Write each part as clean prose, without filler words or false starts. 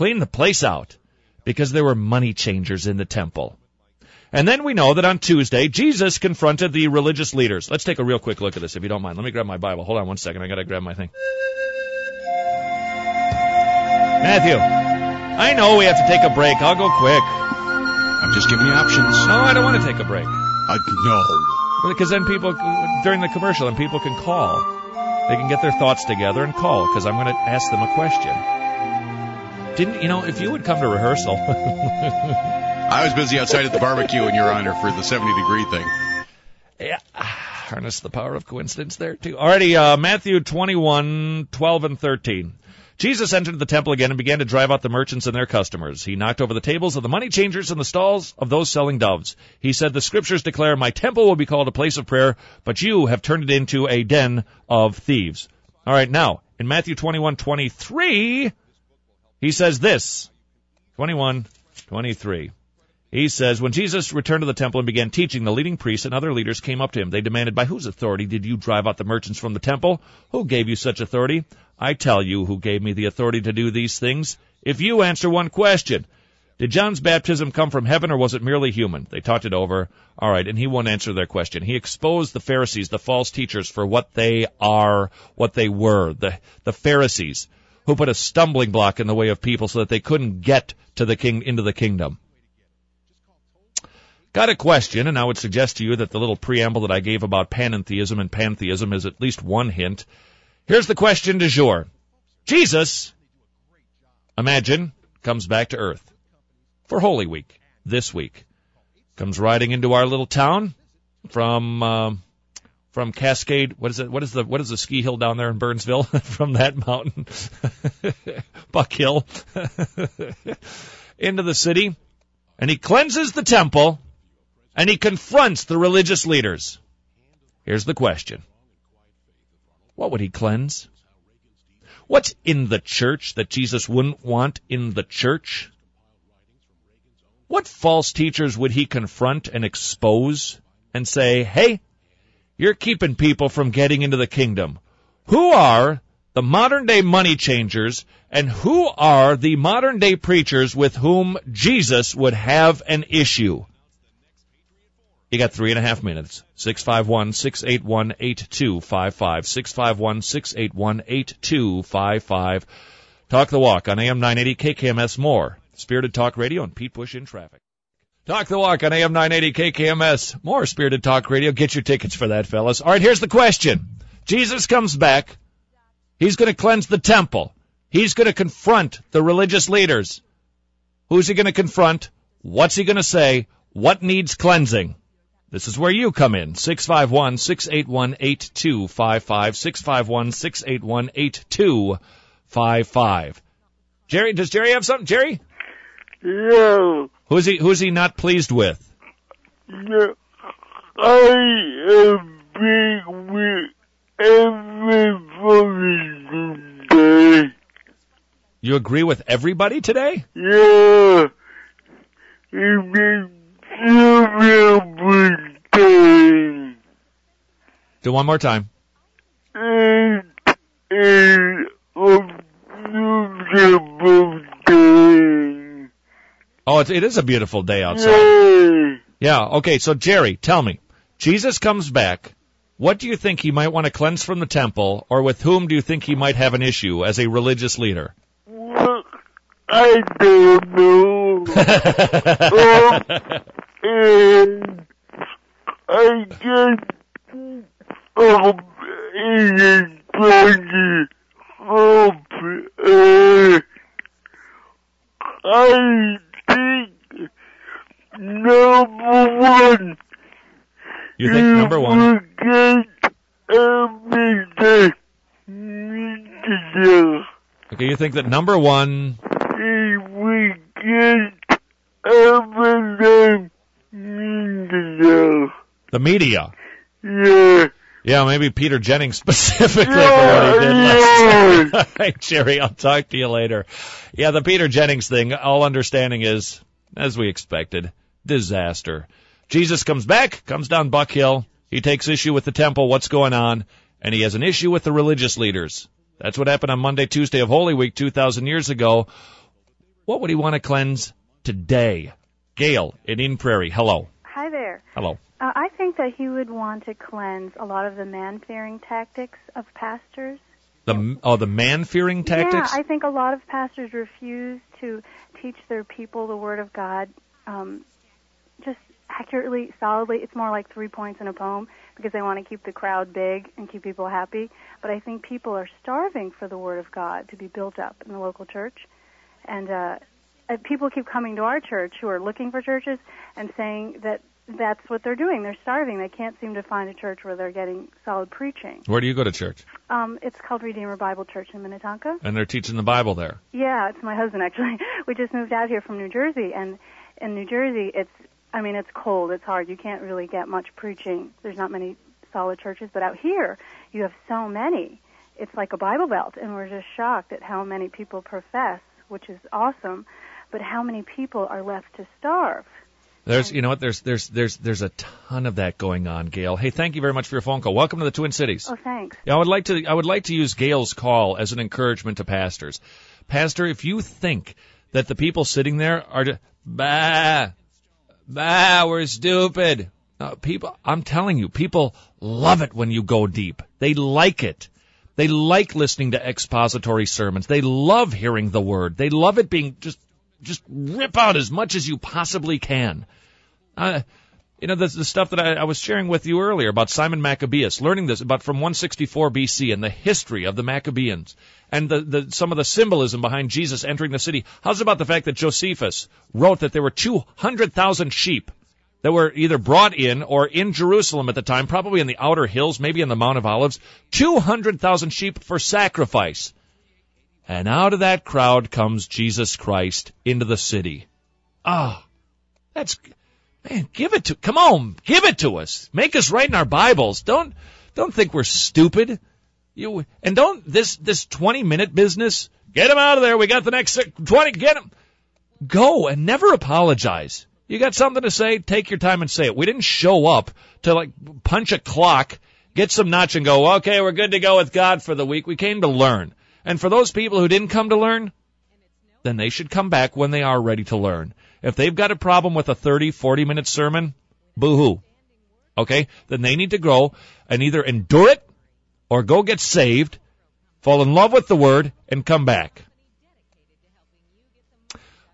clean the place out because there were money changers in the temple. And then we know that on Tuesday, Jesus confronted the religious leaders. Let's take a real quick look at this, if you don't mind. Let me grab my Bible. Hold on one second. I got to grab my thing. Matthew, I know we have to take a break. I'll go quick. I'm just giving you options. No, I don't want to take a break. No. Because then people, during the commercial, and people can call. They can get their thoughts together and call, because I'm going to ask them a question. If you would come to rehearsal. I was busy outside at the barbecue in Your Honor for the 70-degree thing. Yeah, harness the power of coincidence there, too. Alrighty, Matthew 21:12 and 13. Jesus entered the temple again and began to drive out the merchants and their customers. He knocked over the tables of the money changers and the stalls of those selling doves. He said, "The scriptures declare, my temple will be called a place of prayer, but you have turned it into a den of thieves." All right, now, in Matthew 21:23, he says this. 21:23. He says, when Jesus returned to the temple and began teaching, the leading priests and other leaders came up to him. They demanded, "By whose authority did you drive out the merchants from the temple? Who gave you such authority?" "I tell you who gave me the authority to do these things. If you answer one question, did John's baptism come from heaven or was it merely human?" They talked it over. All right, and he won't answer their question. He exposed the Pharisees, the false teachers, for what they are, what they were. The Pharisees who put a stumbling block in the way of people so that they couldn't get to into the kingdom. Got a question, and I would suggest to you that the little preamble that I gave about panentheism and pantheism is at least one hint. Here's the question du jour. Jesus, imagine, comes back to earth for Holy Week, this week. Comes riding into our little town from Cascade. What is the ski hill down there in Burnsville? From that mountain, Buck Hill, into the city, and he cleanses the temple. And he confronts the religious leaders. Here's the question. What would he cleanse? What's in the church that Jesus wouldn't want in the church? What false teachers would he confront and expose and say, "Hey, you're keeping people from getting into the kingdom"? Who are the modern-day money changers, and who are the modern-day preachers with whom Jesus would have an issue? You got 3.5 minutes. 651-681-8255. 651-681-8255. Talk the Walk on AM 980 KKMS. More Spirited Talk Radio and Pete Bush in traffic. Talk the Walk on AM 980 KKMS. More Spirited Talk Radio. Get your tickets for that, fellas. All right, here's the question. Jesus comes back. He's going to cleanse the temple. He's going to confront the religious leaders. Who's he going to confront? What's he going to say? What needs cleansing? This is where you come in. 651-681-8255. 651-681-8255. Jerry, does Jerry have something? Jerry? No. Who's he not pleased with? No. I agree with everybody today. You agree with everybody today? Yeah. Do one more time. Oh, it is a beautiful day outside. Yeah, okay, so Jerry, tell me. Jesus comes back. What do you think he might want to cleanse from the temple, or with whom do you think he might have an issue as a religious leader? Well, I don't know. And I just I think number one. You think number one? Okay, you think that number one. We get everything. The media. Yeah. Yeah, maybe Peter Jennings specifically for what he did last night. All right, Jerry, I'll talk to you later. Yeah, the Peter Jennings thing, all understanding is, as we expected, disaster. Jesus comes back, comes down Buck Hill. He takes issue with the temple, what's going on, and he has an issue with the religious leaders. That's what happened on Monday, Tuesday of Holy Week 2,000 years ago. What would he want to cleanse today? Gail in Eden Prairie, hello. Hi there. Hello. I think that he would want to cleanse a lot of the man-fearing tactics of pastors. The man-fearing tactics? Yeah, I think a lot of pastors refuse to teach their people the Word of God just accurately, solidly. It's more like 3 points in a poem because they want to keep the crowd big and keep people happy. But I think people are starving for the Word of God to be built up in the local church. And people keep coming to our church who are looking for churches and saying that that's what they're doing. They're starving. They can't seem to find a church where they're getting solid preaching. Where do you go to church? It's called Redeemer Bible Church in Minnetonka. And they're teaching the Bible there? Yeah, it's my husband, actually. We just moved out here from New Jersey, and in New Jersey, it's cold. It's hard. You can't really get much preaching. There's not many solid churches, but out here, you have so many. It's like a Bible Belt, and we're just shocked at how many people profess, which is awesome, but how many people are left to starve. There's a ton of that going on, Gail. Hey, thank you very much for your phone call. Welcome to the Twin Cities. Oh, thanks. Yeah, I would like to use Gail's call as an encouragement to pastors. Pastor, if you think that the people sitting there are just, we're stupid. People, I'm telling you, people love it when you go deep. They like it. They like listening to expository sermons. They love hearing the Word. They love it being just rip out as much as you possibly can. The stuff that I was sharing with you earlier about Simon Maccabeus, learning this about from 164 BC and the history of the Maccabeans and some of the symbolism behind Jesus entering the city. How's about the fact that Josephus wrote that there were 200,000 sheep that were either brought in or in Jerusalem at the time, probably in the outer hills, maybe in the Mount of Olives, 200,000 sheep for sacrifice. And out of that crowd comes Jesus Christ into the city. Man, give it to us. Make us write in our Bibles. Don't think we're stupid. This 20-minute business, get them out of there. We got the next 20, get them. Go and never apologize. You got something to say, take your time and say it. We didn't show up to punch a clock, get some notch and go, okay, we're good to go with God for the week. We came to learn. And for those people who didn't come to learn, then they should come back when they are ready to learn. If they've got a problem with a 30, 40-minute sermon, boo-hoo. Okay? Then they need to go and either endure it or go get saved, fall in love with the Word, and come back.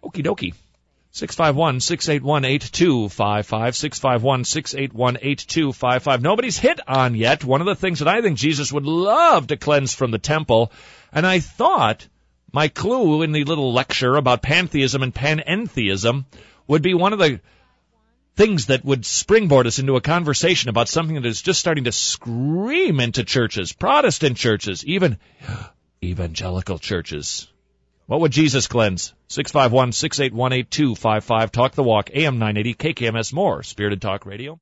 Okie dokie. 651-681-8255, 651-681-8255. Nobody's hit on yet one of the things that I think Jesus would love to cleanse from the temple, and I thought my clue in the little lecture about pantheism and panentheism would be one of the things that would springboard us into a conversation about something that is just starting to scream into churches, Protestant churches, even evangelical churches. What would Jesus cleanse? 651-681-8255. Talk the Walk, AM 980, KKMS More, Spirited Talk Radio.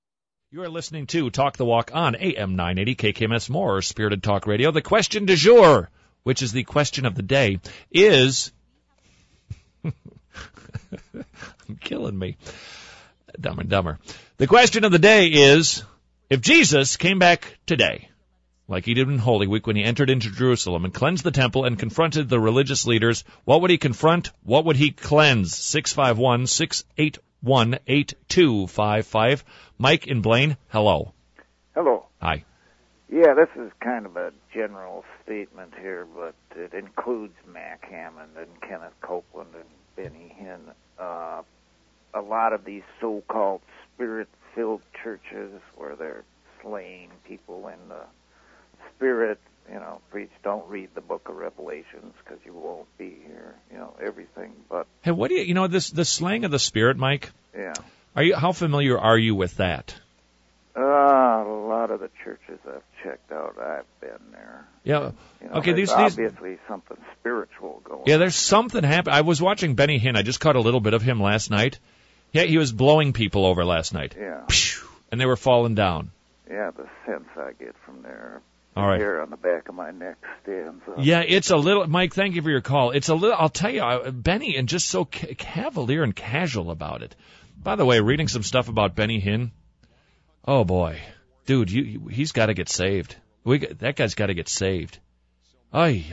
You are listening to Talk the Walk on AM 980, KKMS More, Spirited Talk Radio. The question du jour, which is the question of the day, is... I'm killing me. Dumb and Dumber. The question of the day is, if Jesus came back today, like he did in Holy Week when he entered into Jerusalem and cleansed the temple and confronted the religious leaders, what would he confront? What would he cleanse? 651-681-8255. Mike in Blaine, hello. Hello. Hi. Yeah, this is kind of a general statement here, but it includes Mac Hammond and Kenneth Copeland and Benny Hinn. A lot of these so-called spirit-filled churches where they're slaying people in the Spirit, preach, don't read the book of Revelations because you won't be here, everything. But hey, what do you the slaying of the Spirit, Mike? Yeah. How familiar are you with that? A lot of the churches I've checked out, I've been there. Yeah. Okay. There's obviously something spiritual going on. Yeah, there's something happening. I was watching Benny Hinn. I just caught a little bit of him last night. Yeah, he was blowing people over last night. Yeah. And they were falling down. Yeah, the sense I get from there. All right. Hair on the back of my neck stands up. Yeah, it's a little, Mike, thank you for your call. It's a little, I'll tell you, Benny, and just so cavalier and casual about it. By the way, reading some stuff about Benny Hinn, oh boy. Dude, he's got to get saved. That guy's got to get saved. Ay.